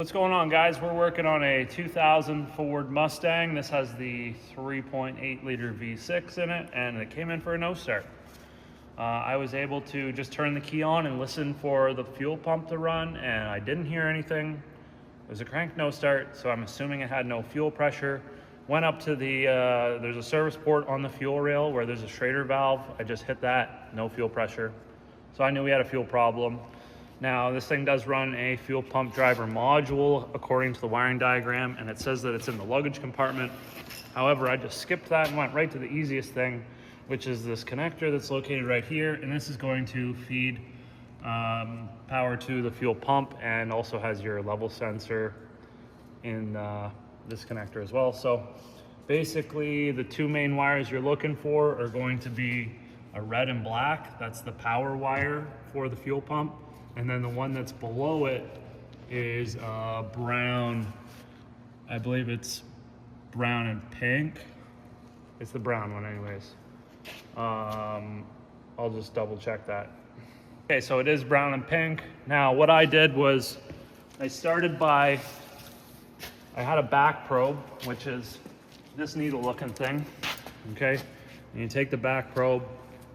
What's going on, guys? We're working on a 2000 Ford Mustang. This has the 3.8 liter V6 in it, and it came in for a no start. I was able to just turn the key on and listen for the fuel pump to run, and I didn't hear anything. It was a crank no start, so I'm assuming it had no fuel pressure. Went up to the, there's a service port on the fuel rail where there's a Schrader valve. I just hit that, no fuel pressure. So I knew we had a fuel problem. Now, this thing does run a fuel pump driver module according to the wiring diagram, and it says that it's in the luggage compartment. However, I just skipped that and went right to the easiest thing, which is this connector that's located right here, and this is going to feed power to the fuel pump, and also has your level sensor in this connector as well. So basically, the two main wires you're looking for are going to be a red and black. That's the power wire for the fuel pump. And then the one that's below it is brown. I believe it's brown and pink. It's the brown one anyways. I'll just double check that. Okay, so it is brown and pink. Now what I did was I had a back probe, which is this needle looking thing, okay? And you take the back probe,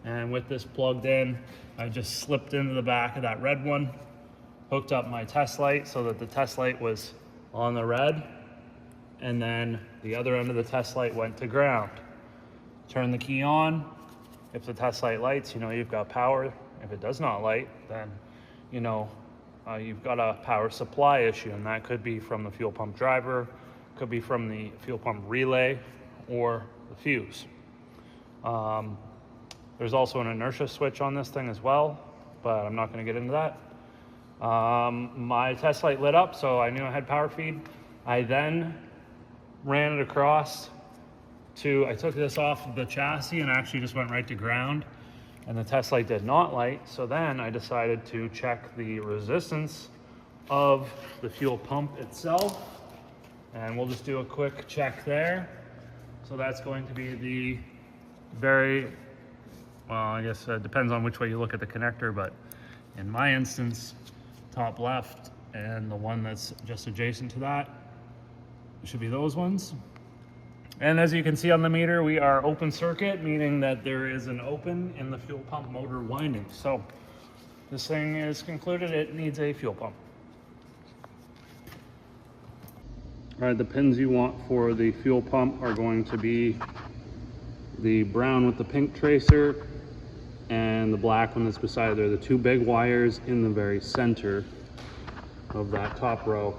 and with this plugged in, I just slipped into the back of that red one, hooked up my test light so that the test light was on the red, and then the other end of the test light went to ground. Turn the key on. If the test light lights, you know you've got power. If it does not light, then you know you've got a power supply issue, and that could be from the fuel pump driver, could be from the fuel pump relay, or the fuse. There's also an inertia switch on this thing as well, but I'm not going to get into that. My test light lit up, so I knew I had power feed. I then ran it across I took this off of the chassis and actually just went right to ground, and the test light did not light. So then I decided to check the resistance of the fuel pump itself, and we'll just do a quick check there. So that's going to be the well, I guess it depends on which way you look at the connector, but in my instance, top left, and the one that's just adjacent to that should be those ones. And as you can see on the meter, we are open circuit, meaning that there is an open in the fuel pump motor winding. So this thing is concluded, it needs a fuel pump. All right, the pins you want for the fuel pump are going to be the brown with the pink tracer and the black one that's beside it. They're the two big wires in the very center of that top row.